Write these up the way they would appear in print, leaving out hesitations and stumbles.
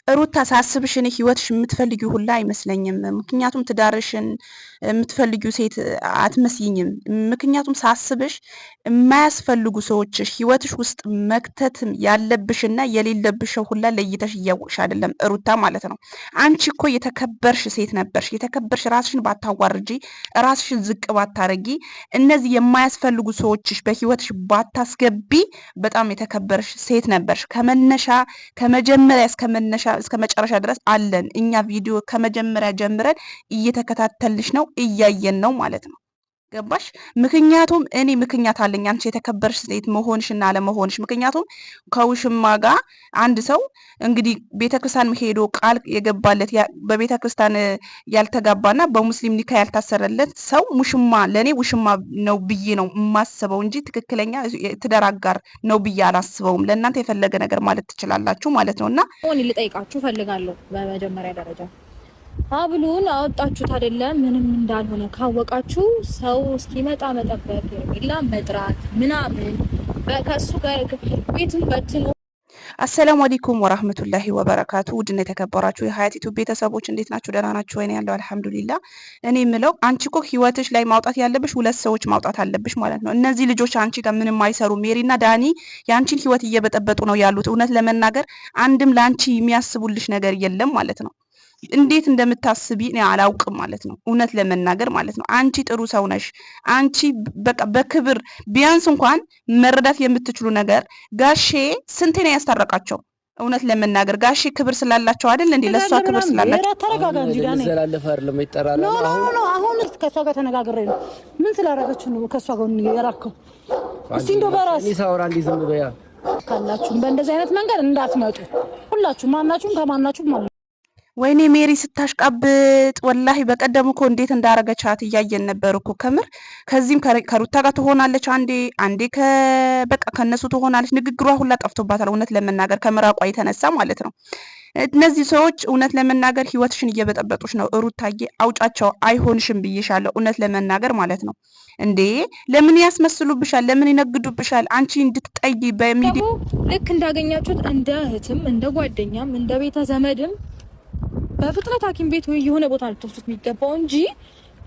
ሩታ ሳስብሽን ህይወትሽ የምትፈልጊው ሁላ አይመስለኝም። ምክንያቱም ትዳርሽን የምትፈልጊው ሴት አትመስይኝም። ምክንያቱም ሳስብሽ የማያስፈልጉ ሰዎችሽ ህይወትሽ ውስጥ መክተት ያለብሽና የሌለብሽ ሁላ ለይተሽ እያወቅሽ አይደለም ሩታ ማለት ነው። አንቺ እኮ የተከበርሽ ሴት ነበርሽ። የተከበርሽ ራስሽን ባታዋርጂ፣ ራስሽን ዝቅ ባታረጊ፣ እነዚህ የማያስፈልጉ ሰዎችሽ በህይወትሽ ባታስገቢ በጣም የተከበርሽ ሴት ነበርሽ። ከመጀመሪያ እስከ መጨረሻ ድረስ አለን እኛ ቪዲዮ ከመጀመሪያ ጀምረን እየተከታተልሽ ነው እያየን ነው ማለት ነው። ገባሽ? ምክንያቱም እኔ ምክንያት አለኝ አንቺ የተከበርሽ ሴት መሆንሽና አለመሆንሽ። ምክንያቱም ከውሽማ ጋር አንድ ሰው እንግዲህ ቤተክርስቲያን ሄዶ ቃል የገባለት በቤተክርስቲያን ያልተጋባና በሙስሊም ኒካ ያልታሰረለት ሰው ሙሽማ ለኔ ውሽማ ነው ብዬ ነው የማስበው እንጂ ትክክለኛ ትዳር አጋር ነው ብዬ አላስበውም። ለእናንተ የፈለገ ነገር ማለት ትችላላችሁ ማለት ነውና እኔ ልጠይቃችሁ ፈልጋለሁ በመጀመሪያ ደረጃ ሀብሉን አወጣችሁት አይደለም? ምንም እንዳልሆነ ካወቃችሁ ሰው እስኪመጣ መጠበቅ የሌላ መጥራት ምናምን ከሱ ጋር ቤቱን በትኖ። አሰላሙ አለይኩም ወራህመቱላሂ ወበረካቱ። ውድና የተከበራችሁ የሀያት ዩቲዩብ ቤተሰቦች እንዴት ናችሁ? ደህና ናችሁ ወይ? ያለው አልሐምዱሊላህ። እኔ የምለው አንቺ እኮ ህይወትሽ ላይ ማውጣት ያለብሽ ሁለት ሰዎች ማውጣት አለብሽ ማለት ነው። እነዚህ ልጆች አንቺ ጋር ምንም አይሰሩ። ሜሪና ዳኒ የአንቺን ህይወት እየበጠበጡ ነው ያሉት። እውነት ለመናገር አንድም ለአንቺ የሚያስቡልሽ ነገር የለም ማለት ነው። እንዴት እንደምታስቢ እኔ አላውቅም ማለት ነው። እውነት ለመናገር ማለት ነው። አንቺ ጥሩ ሰው ነሽ። አንቺ በቃ በክብር ቢያንስ እንኳን መረዳት የምትችሉ ነገር ጋሼ ስንቴ ነው ያስታረቃቸው? እውነት ለመናገር ጋሼ ክብር ስላላቸው አይደል እንዴ? ለሷ ክብር ስላላቸው ተረጋጋ እንጂ ዳኒ ዘላለፈ አይደለም ይጠራል። አሁን ከሷ ጋር ተነጋግሬ ነው። ምን ስላደረገች ነው ከሷ ጋር የራከው? እስቲ እንደው በራስ ይሳውራ እንዴ ዝም በያ ካላችሁ በእንደዚህ አይነት መንገድ እንዳትመጡ ሁላችሁ ማናችሁም ከማናችሁም ማለት ወይኔ ሜሪ ስታሽቃብጥ ወላሂ በቀደም እኮ እንዴት እንዳረገቻት እያየን ነበር እኮ ከምር። ከዚህም ከሩታ ጋር ትሆናለች አንዴ በቃ ከነሱ ትሆናለች። ንግግሯ ሁላ ጠፍቶባታል እውነት ለመናገር ከምራቋ የተነሳ ማለት ነው። እነዚህ ሰዎች እውነት ለመናገር ህይወትሽን እየበጠበጡሽ ነው ሩታዬ። አውጫቸው። አይሆንሽም ብዬሻለሁ እውነት ለመናገር ማለት ነው። እንዴ ለምን ያስመስሉብሻል? ለምን ይነግዱብሻል? አንቺ እንድትጠይ በሚዲያ ልክ እንዳገኛችሁት እንደ እህትም እንደ ጓደኛም እንደ ቤተ ዘመድም በፍጥነት ሐኪም ቤት ወይ የሆነ ቦታ ልትወስዱት የሚገባው እንጂ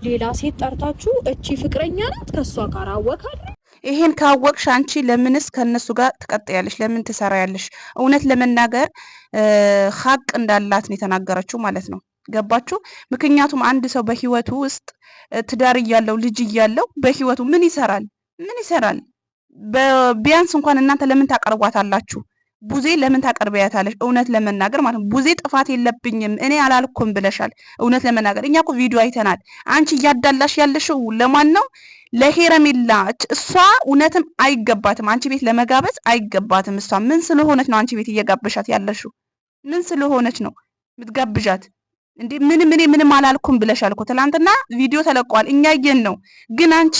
ሌላ ሴት ጠርታችሁ እቺ ፍቅረኛ ናት ከሷ ጋር አወካል። ይሄን ካወቅሽ አንቺ ለምንስ ከነሱ ጋር ትቀጥያለሽ? ለምን ትሰራያለሽ? እውነት ለመናገር ሀቅ እንዳላት ነው የተናገረችው ማለት ነው። ገባችሁ? ምክንያቱም አንድ ሰው በህይወቱ ውስጥ ትዳር እያለው ልጅ እያለው በህይወቱ ምን ይሰራል? ቢያንስ እንኳን እናንተ ለምን ታቀርቧታላችሁ? ቡዜ ለምን ታቀርበያታለሽ? እውነት ለመናገር ማለት ነው ቡዜ ጥፋት የለብኝም እኔ አላልኩም ብለሻል። እውነት ለመናገር እኛ እኮ ቪዲዮ አይተናል። አንቺ እያዳላሽ ያለሽው ለማን ነው? ለሄረሜላ። እሷ እውነትም አይገባትም፣ አንቺ ቤት ለመጋበዝ አይገባትም። እሷ ምን ስለሆነች ነው አንቺ ቤት እየጋበሻት ያለሽው? ምን ስለሆነች ነው ምትጋብዣት እንዴ? ምንም አላልኩም ብለሻል እኮ ትላንትና ቪዲዮ ተለቋል፣ እኛ ያየን ነው። ግን አንቺ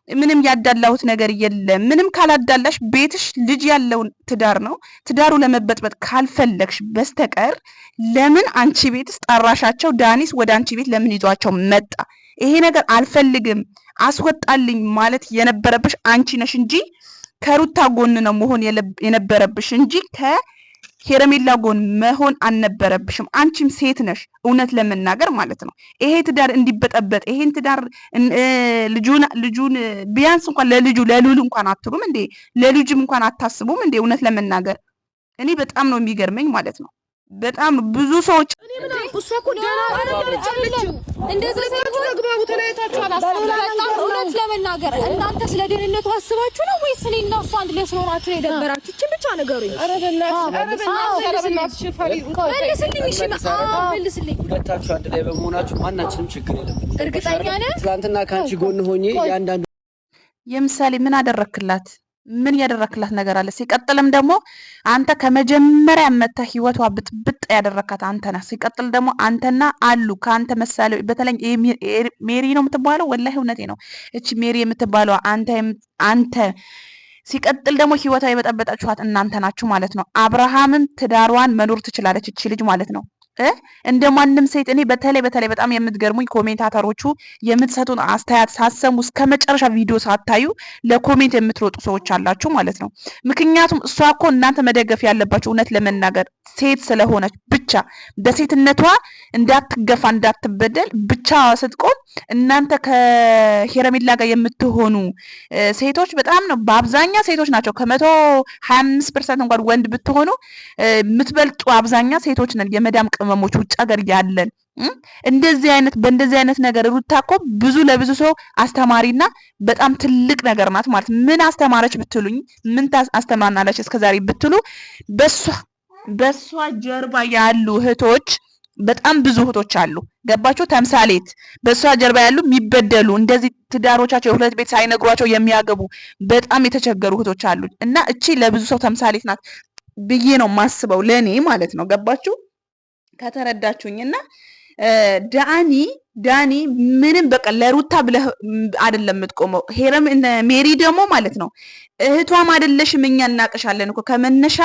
ምንም ያዳላውት ነገር የለም። ምንም ካላዳላሽ ቤትሽ ልጅ ያለው ትዳር ነው። ትዳሩ ለመበጥበጥ ካልፈለግሽ በስተቀር ለምን አንቺ ቤትስ ጠራሻቸው? ዳኒስ ወደ አንቺ ቤት ለምን ይዟቸው መጣ? ይሄ ነገር አልፈልግም አስወጣልኝ ማለት የነበረብሽ አንቺ ነሽ እንጂ ከሩታ ጎን ነው መሆን የነበረብሽ እንጂ ሄረሜላ ጎን መሆን አልነበረብሽም። አንቺም ሴት ነሽ እውነት ለመናገር ማለት ነው። ይሄ ትዳር እንዲበጠበጥ ይሄን ትዳር ልጁን ቢያንስ እንኳን ለልጁ እንኳን አትሉም እንዴ? ለልጅም እንኳን አታስቡም እንዴ? እውነት ለመናገር እኔ በጣም ነው የሚገርመኝ ማለት ነው። በጣም ብዙ ሰዎች እውነት ለመናገር እናንተ ስለ ደህንነቱ አስባችሁ ነው ወይስ እኔ እና እሱ አንድ ላይ ስለሆናችሁ ነው የደበራችሁ? እቺ ብቻ ነገሩኝ። መልስልኝ። ሁለታችሁ አንድ ላይ በመሆናችሁ ማናችንም ችግር የለም። እርግጠኛ ነህ? ትናንትና ካንቺ ጎን ሆኜ ያንዳንዱ የምሳሌ ምን አደረክላት? ምን ያደረክላት ነገር አለ? ሲቀጥልም ደግሞ አንተ ከመጀመሪያ መታ ህይወቷ ብጥብጥ ያደረካት አንተ ነህ። ሲቀጥል ደግሞ አንተና አሉ ካንተ መሳሌ በተለይ ሜሪ ነው የምትባለው። ወላሂ እውነቴ ነው። እቺ ሜሪ የምትባለው አንተ ሲቀጥል ደግሞ ህይወቷ የበጠበጣችኋት እናንተ ናችሁ ማለት ነው። አብርሃምም ትዳሯን መኖር ትችላለች እቺ ልጅ ማለት ነው። እንደማንም ሴት እኔ በተለይ በጣም የምትገርሙኝ ኮሜንታተሮቹ የምትሰጡን አስተያየት ሳሰሙ እስከመጨረሻ ቪዲዮ ሳታዩ ለኮሜንት የምትሮጡ ሰዎች አላችሁ ማለት ነው። ምክንያቱም እሷ እኮ እናንተ መደገፍ ያለባችሁ እውነት ለመናገር ሴት ስለሆነች ብቻ በሴትነቷ እንዳትገፋ እንዳትበደል ብቻ ስትቆም እናንተ ከሄረሜላ ጋር የምትሆኑ ሴቶች በጣም ነው በአብዛኛው ሴቶች ናቸው። ከ125% እንኳን ወንድ ብትሆኑ የምትበልጡ አብዛኛው ሴቶች ነን የመዳም ቅመሞች ውጭ ሀገር ያለን። እንደዚህ አይነት ነገር ሩታ እኮ ለብዙ ሰው አስተማሪና በጣም ትልቅ ነገር ናት ማለት ምን አስተማረች ብትሉኝ ምን አስተማርናለች እስከዛሬ ብትሉ በሷ ጀርባ ያሉ እህቶች በጣም ብዙ እህቶች አሉ። ገባችሁ? ተምሳሌት በሷ ጀርባ ያሉ የሚበደሉ እንደዚህ ትዳሮቻቸው የሁለት ቤት ሳይነግሯቸው የሚያገቡ በጣም የተቸገሩ እህቶች አሉ እና እቺ ለብዙ ሰው ተምሳሌት ናት ብዬ ነው ማስበው ለኔ ማለት ነው። ገባችሁ? ከተረዳችሁኝና ዳኒ ምንም በቃ ለሩታ ብለህ አይደለም የምትቆመው። ሜሪ ደግሞ ማለት ነው እህቷም አይደለሽም እኛ እናቀሻለን እኮ ከመነሻ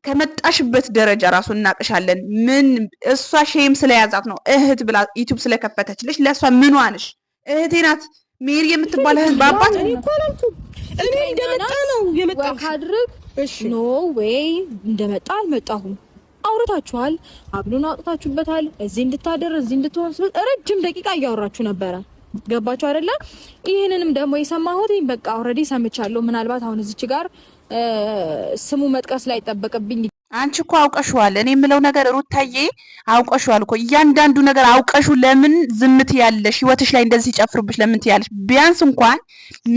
ከመጣሽበት ደረጃ ራሱ እናቀሻለን። ምን እሷ ሼም ስለያዛት ነው እህት ብላ ዩቲዩብ ስለከፈተችልሽ ለሷ ምን ዋንሽ? እህቴ ናት ሜሪ የምትባል እህት ባባት እኔ እንደመጣ ነው የመጣው ካድርግ ኖ ዌይ እንደመጣ አልመጣሁም። አውርታችኋል፣ አብሉን አውጥታችሁበታል። እዚህ እንድታደር እዚህ እንድትሆን ረጅም ደቂቃ እያወራችሁ ነበረ። ገባችሁ አይደለ? ይሄንንም ደግሞ የሰማሁት በቃ ኦልሬዲ ሰምቻለሁ። ምናልባት አሁን እዚች ጋር ስሙ መጥቀስ ላይ ተጠበቀብኝ። አንቺ እኮ አውቀሽዋል። እኔ የምለው ነገር ሩታዬ አውቀሽዋል እኮ እያንዳንዱ ነገር አውቀሹ ለምን ዝምት ያለሽ? ህይወትሽ ላይ እንደዚህ ሲጨፍሩብሽ ለምን ትያለሽ? ቢያንስ እንኳን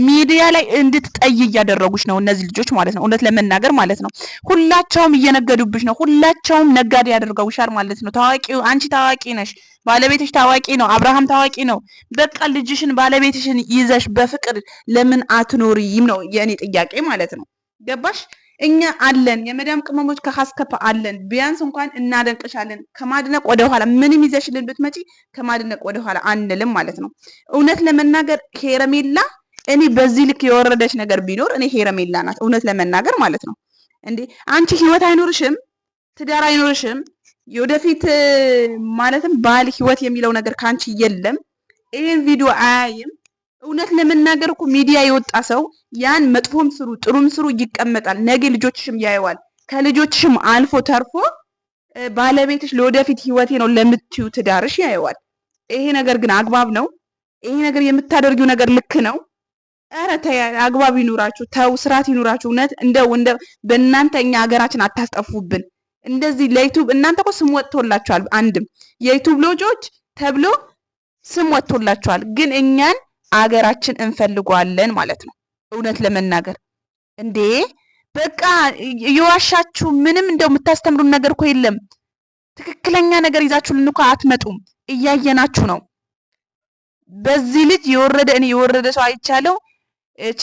ሚዲያ ላይ እንድትጠይ እያደረጉሽ ነው እነዚህ ልጆች ማለት ነው። እውነት ለመናገር ማለት ነው ሁላቸውም እየነገዱብሽ ነው። ሁላቸውም ነጋዴ ያደርገውሻል ማለት ነው። አንቺ ታዋቂ ነሽ፣ ባለቤትሽ ታዋቂ ነው፣ አብርሃም ታዋቂ ነው። በቃ ልጅሽን ባለቤትሽን ይዘሽ በፍቅር ለምን አትኖሪም ነው የኔ ጥያቄ ማለት ነው። ገባሽ? እኛ አለን የመዳም ቅመሞች ከሐስከፈ አለን። ቢያንስ እንኳን እናደንቅሻለን። ከማድነቅ ወደ ኋላ ምንም ይዘሽልን ብትመጪ ከማድነቅ ወደ ኋላ አንልም ማለት ነው። እውነት ለመናገር ሄረሜላ እኔ በዚህ ልክ የወረደች ነገር ቢኖር እኔ ሄረሜላ ናት። እውነት ለመናገር ማለት ነው። እንዴ አንቺ ህይወት አይኖርሽም፣ ትዳር አይኖርሽም፣ የወደፊት ማለትም ባል ህይወት የሚለው ነገር ካንቺ የለም። ይሄን ቪዲዮ አያይም። እውነት ለመናገር እኮ ሚዲያ የወጣ ሰው ያን መጥፎም ስሩ ጥሩም ስሩ ይቀመጣል። ነገ ልጆችሽም ያየዋል። ከልጆችሽም አልፎ ተርፎ ባለቤትሽ ለወደፊት ህይወቴ ነው ለምትዩ ትዳርሽ ያየዋል። ይሄ ነገር ግን አግባብ ነው? ይሄ ነገር የምታደርጊው ነገር ልክ ነው? ኧረ ተይ፣ አግባብ ይኑራችሁ፣ ተው፣ ስርዓት ይኑራችሁ። እውነት እንደ በእናንተ እኛ ሀገራችን አታስጠፉብን። እንደዚህ ለዩቲዩብ እናንተ እኮ ስም ወጥቶላችኋል። አንድም የዩቲዩብ ልጆች ተብሎ ስም ወጥቶላችኋል። ግን እኛን አገራችን እንፈልጓለን ማለት ነው። እውነት ለመናገር እንዴ በቃ የዋሻችሁ ምንም እንደው የምታስተምሩን ነገር እኮ የለም። ትክክለኛ ነገር ይዛችሁልን እኮ አትመጡም። እያየናችሁ ነው። በዚህ ልጅ የወረደ ሰው አይቻለው። እቺ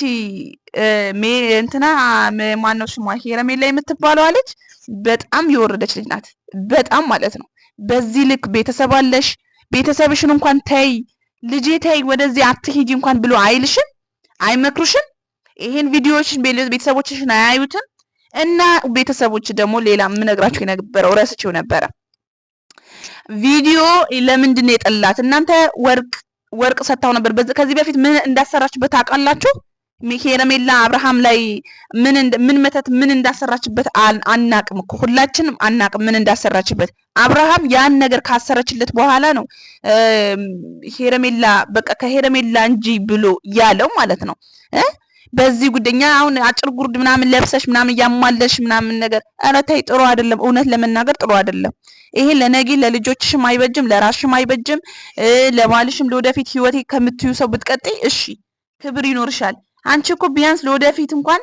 እንትና ማነው ስሟ ሄረሜላ የምትባለው ልጅ በጣም የወረደች ልጅ ናት። በጣም ማለት ነው። በዚህ ልክ ቤተሰብ አለሽ፣ ቤተሰብሽን እንኳን ተይ ልጄ ተይ ወደዚህ አትሂጂ እንኳን ብሎ አይልሽም፣ አይመክሩሽም። ይሄን ቪዲዮዎችን ቤተሰቦችሽን አያዩትም። እና ቤተሰቦች ደግሞ ሌላ የምነግራችሁ የነበረው ረስቼው ነበረ። ቪዲዮ ለምንድን ነው የጠላት? እናንተ ወርቅ ሰታው ነበር። ከዚህ በፊት ምን እንዳሰራችበት ታውቃላችሁ? ሄረሜላ አብርሃም ላይ ምን መተት ምን እንዳሰራችበት አናቅም እኮ ሁላችንም አናቅም ምን እንዳሰራችበት። አብርሃም ያን ነገር ካሰረችለት በኋላ ነው ሄረሜላ በቃ ከሄረሜላ እንጂ ብሎ ያለው ማለት ነው። በዚህ ጉደኛ አሁን አጭር ጉርድ ምናምን ለብሰሽ ምናምን ያማለሽ ምናምን ነገር ኧረ ተይ፣ ጥሩ አይደለም። እውነት ለመናገር ጥሩ አይደለም። ይሄ ለነገ ለልጆችሽም አይበጅም፣ ለራስሽም አይበጅም፣ ለባልሽም ለወደፊት ህይወቴ ከምትዩ ሰው ብትቀጥይ እሺ ክብር ይኖርሻል። አንቺ እኮ ቢያንስ ለወደፊት እንኳን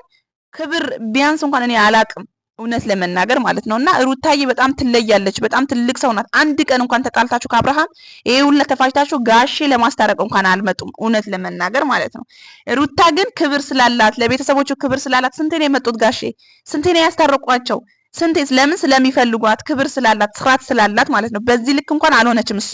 ክብር ቢያንስ እንኳን እኔ አላቅም እውነት ለመናገር ማለት ነውና ሩታዬ በጣም ትለያለች። በጣም ትልቅ ሰው ናት። አንድ ቀን እንኳን ተጣልታችሁ ከአብርሃም ይሄ ሁሉ ተፋጅታችሁ ጋሼ ለማስታረቅ እንኳን አልመጡም እውነት ለመናገር ማለት ነው። ሩታ ግን ክብር ስላላት ለቤተሰቦቹ ክብር ስላላት ስንቴ ነው የመጡት ጋሼ፣ ስንቴ ነው ያስታረቋቸው፣ ስንቴ ለምን ስለሚፈልጓት ክብር ስላላት ስርዓት ስላላት ማለት ነው። በዚህ ልክ እንኳን አልሆነችም እሷ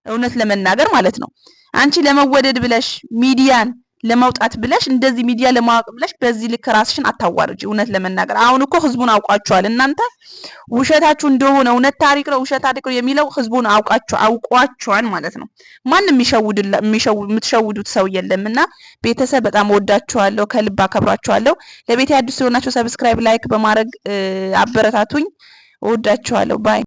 እውነት ለመናገር ማለት ነው። አንቺ ለመወደድ ብለሽ ሚዲያን ለማውጣት ብለሽ እንደዚህ ሚዲያ ለማወቅ ብለሽ በዚህ ልክ ራስሽን አታዋርጂ። እውነት ለመናገር አሁን እኮ ህዝቡን አውቃችኋል። እናንተ ውሸታችሁ እንደሆነ እውነት ታሪክ ነው ውሸት ታሪክ ነው የሚለው ህዝቡን አውቋችኋል ማለት ነው። ማንም የምትሸውዱት ሰው የለምና ቤተሰብ በጣም ወዳችኋለሁ፣ ከልብ አከብራችኋለሁ። ለቤቴ አዲስ የሆናችሁ ሰብስክራይብ፣ ላይክ በማድረግ አበረታቱኝ። ወዳችኋለሁ ባይ